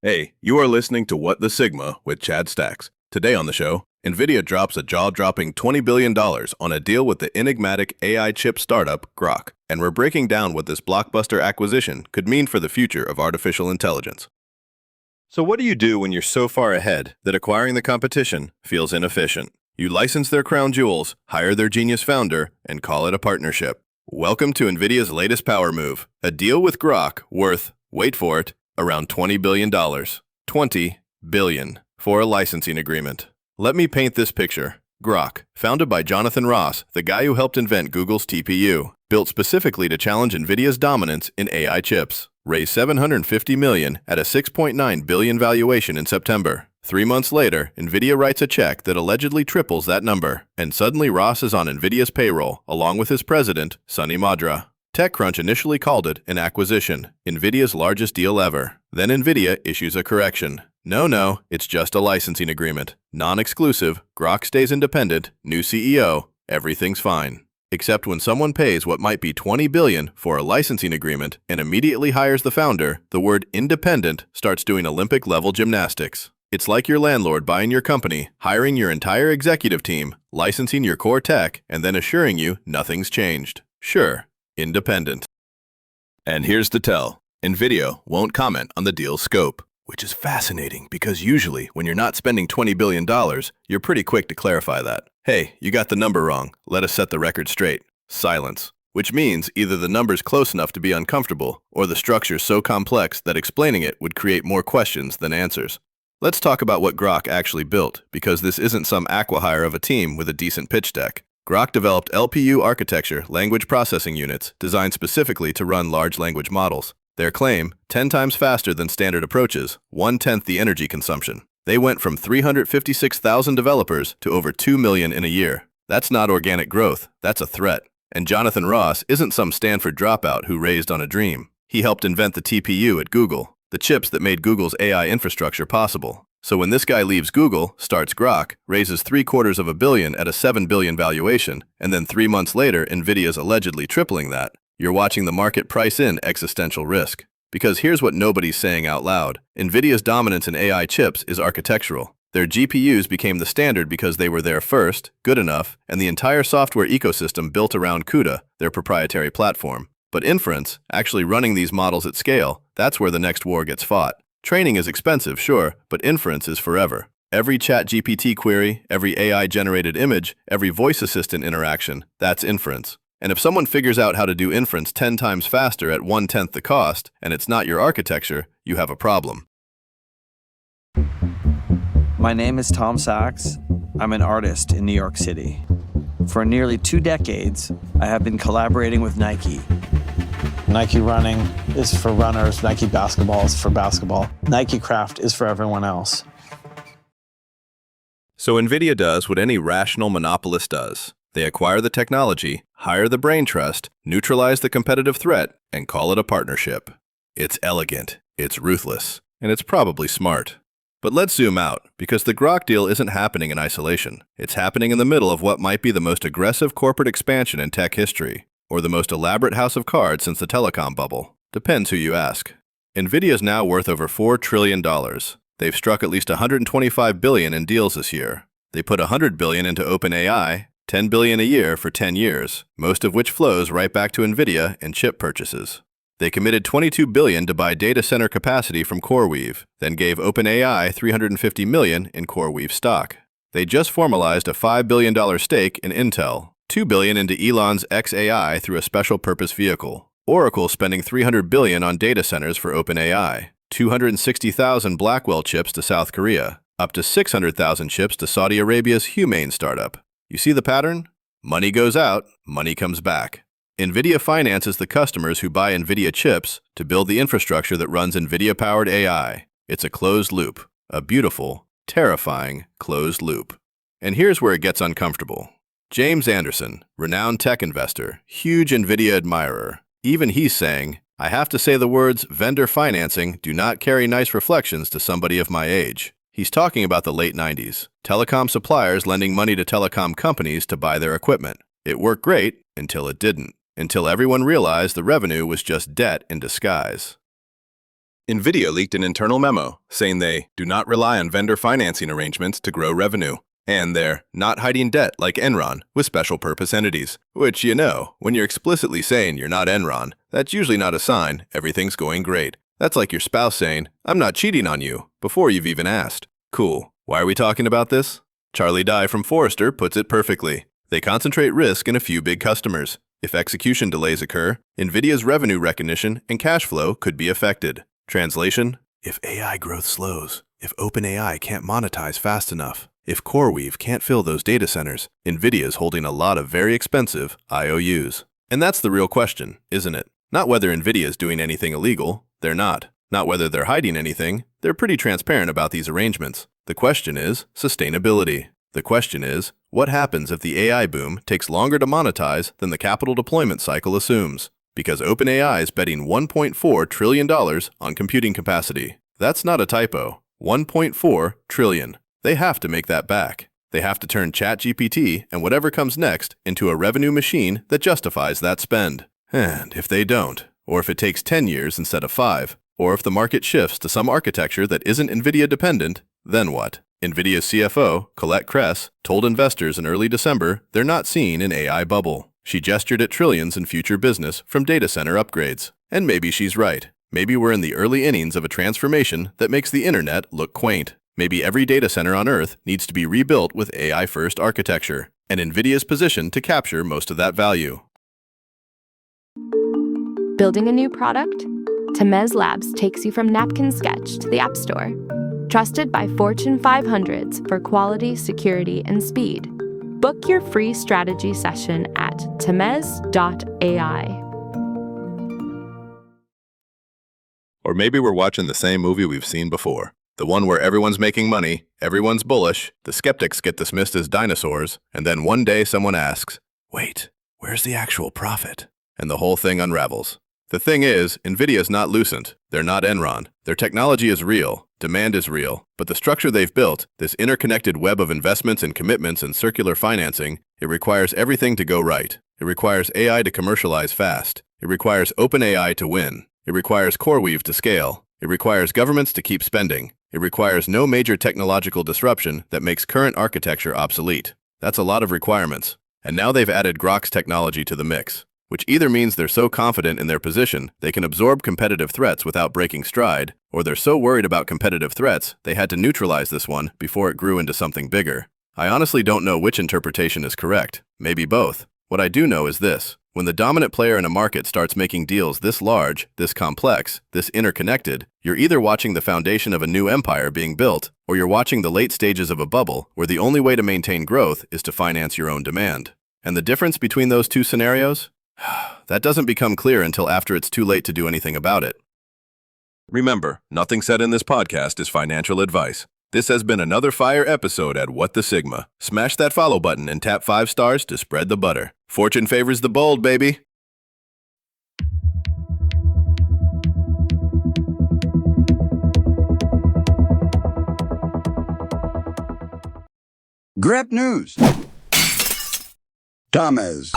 Hey, you are listening to What the Sigma with Chad Stacks. Today on the show, Nvidia drops a jaw-dropping $20 billion on a deal with the enigmatic AI chip startup Groq, and we're breaking down what this blockbuster acquisition could mean for the future of artificial intelligence. So what do you do when you're so far ahead that acquiring the competition feels inefficient? You license their crown jewels, hire their genius founder, and call it a partnership. Welcome to Nvidia's latest power move, a deal with Groq worth, wait for it, around $20 billion. $20 billion for a licensing agreement. Let me paint this picture. Groq, founded by Jonathan Ross, the guy who helped invent Google's TPU, built specifically to challenge Nvidia's dominance in AI chips, raised $750 million at a $6.9 billion valuation in September. 3 months later, Nvidia writes a check that allegedly triples that number, and suddenly Ross is on Nvidia's payroll, along with his president, Sunny Madra. TechCrunch initially called it an acquisition, Nvidia's largest deal ever. Then Nvidia issues a correction. No, it's just a licensing agreement. Non-exclusive, Groq stays independent, new CEO, everything's fine. Except when someone pays what might be $20 billion for a licensing agreement and immediately hires the founder, the word independent starts doing Olympic-level gymnastics. It's like your landlord buying your company, hiring your entire executive team, licensing your core tech, and then assuring you nothing's changed. Sure. Independent. And here's the tell. Nvidia won't comment on the deal's scope, which is fascinating because usually when you're not spending $20 billion, you're pretty quick to clarify that. Hey, you got the number wrong. Let us set the record straight. Silence. Which means either the number's close enough to be uncomfortable or the structure's so complex that explaining it would create more questions than answers. Let's talk about what Groq actually built, because this isn't some acqui-hire of a team with a decent pitch deck. Groq developed LPU architecture language processing units designed specifically to run large language models. Their claim, 10 times faster than standard approaches, 1/10 the energy consumption. They went from 356,000 developers to over 2 million in a year. That's not organic growth, that's a threat. And Jonathan Ross isn't some Stanford dropout who raised on a dream. He helped invent the TPU at Google, the chips that made Google's AI infrastructure possible. So when this guy leaves Google, starts Groq, raises $750 million at a $7 billion valuation, and then 3 months later Nvidia's allegedly tripling that, you're watching the market price in existential risk. Because here's what nobody's saying out loud. Nvidia's dominance in AI chips is architectural. Their GPUs became the standard because they were there first, good enough, and the entire software ecosystem built around CUDA, their proprietary platform. But inference, actually running these models at scale, that's where the next war gets fought. Training is expensive, sure, but inference is forever. Every ChatGPT query, every AI-generated image, every voice assistant interaction, that's inference. And if someone figures out how to do inference 10 times faster at 1/10 the cost, and it's not your architecture, you have a problem. My name is Tom Sachs. I'm an artist in New York City. For nearly 2 decades, I have been collaborating with Nike. Nike running is for runners, Nike basketball is for basketball. Nike craft is for everyone else. So Nvidia does what any rational monopolist does. They acquire the technology, hire the brain trust, neutralize the competitive threat, and call it a partnership. It's elegant, it's ruthless, and it's probably smart. But let's zoom out, because the Groq deal isn't happening in isolation. It's happening in the middle of what might be the most aggressive corporate expansion in tech history, or the most elaborate house of cards since the telecom bubble. Depends who you ask. Nvidia's now worth over $4 trillion. They've struck at least $125 billion in deals this year. They put $100 billion into OpenAI, $10 billion a year for 10 years, most of which flows right back to Nvidia and chip purchases. They committed $22 billion to buy data center capacity from CoreWeave, then gave OpenAI $350 million in CoreWeave stock. They just formalized a $5 billion stake in Intel, $2 billion into Elon's xAI through a special purpose vehicle. Oracle spending $300 billion on data centers for OpenAI, 260,000 Blackwell chips to South Korea, up to 600,000 chips to Saudi Arabia's Humane startup. You see the pattern? Money goes out, money comes back. Nvidia finances the customers who buy Nvidia chips to build the infrastructure that runs Nvidia-powered AI. It's a closed loop, a beautiful, terrifying closed loop. And here's where it gets uncomfortable. James Anderson, renowned tech investor, huge Nvidia admirer, even he's saying, I have to say the words vendor financing do not carry nice reflections to somebody of my age. He's talking about the late 90s, telecom suppliers lending money to telecom companies to buy their equipment. It worked great until it didn't, until everyone realized the revenue was just debt in disguise. Nvidia leaked an internal memo saying they do not rely on vendor financing arrangements to grow revenue. And they're not hiding debt like Enron with special purpose entities. Which, when you're explicitly saying you're not Enron, that's usually not a sign everything's going great. That's like your spouse saying, "I'm not cheating on you," before you've even asked. Cool. Why are we talking about this? Charlie Dye from Forrester puts it perfectly. They concentrate risk in a few big customers. If execution delays occur, Nvidia's revenue recognition and cash flow could be affected. Translation: if AI growth slows, if OpenAI can't monetize fast enough, if CoreWeave can't fill those data centers, Nvidia's holding a lot of very expensive IOUs. And that's the real question, isn't it? Not whether Nvidia's doing anything illegal. They're not. Not whether they're hiding anything. They're pretty transparent about these arrangements. The question is sustainability. The question is, what happens if the AI boom takes longer to monetize than the capital deployment cycle assumes? Because OpenAI is betting $1.4 trillion on computing capacity. That's not a typo. $1.4 trillion. They have to make that back. They have to turn ChatGPT and whatever comes next into a revenue machine that justifies that spend. And if they don't, or if it takes 10 years instead of 5, or if the market shifts to some architecture that isn't Nvidia dependent, then what? Nvidia's CFO, Colette Kress, told investors in early December they're not seeing an AI bubble. She gestured at trillions in future business from data center upgrades. And maybe she's right. Maybe we're in the early innings of a transformation that makes the internet look quaint. Maybe every data center on Earth needs to be rebuilt with AI-first architecture, and Nvidia's positioned to capture most of that value. Building a new product? Temez Labs takes you from napkin sketch to the App Store. Trusted by Fortune 500s for quality, security, and speed. Book your free strategy session at temez.ai. Or maybe we're watching the same movie we've seen before. The one where everyone's making money, everyone's bullish, the skeptics get dismissed as dinosaurs, and then one day someone asks, "Wait, where's the actual profit?" And the whole thing unravels. The thing is, Nvidia's not Lucent. They're not Enron. Their technology is real. Demand is real. But the structure they've built, this interconnected web of investments and commitments and circular financing, it requires everything to go right. It requires AI to commercialize fast. It requires OpenAI to win. It requires CoreWeave to scale. It requires governments to keep spending. It requires no major technological disruption that makes current architecture obsolete. That's a lot of requirements. And now they've added Groq's technology to the mix, which either means they're so confident in their position they can absorb competitive threats without breaking stride, or they're so worried about competitive threats they had to neutralize this one before it grew into something bigger. I honestly don't know which interpretation is correct. Maybe both. What I do know is this. When the dominant player in a market starts making deals this large, this complex, this interconnected, you're either watching the foundation of a new empire being built, or you're watching the late stages of a bubble where the only way to maintain growth is to finance your own demand. And the difference between those two scenarios? That doesn't become clear until after it's too late to do anything about it. Remember, nothing said in this podcast is financial advice. This has been another fire episode at What the Sigma. Smash that follow button and tap 5 stars to spread the butter. Fortune favors the bold, baby. Grab news. Tamez.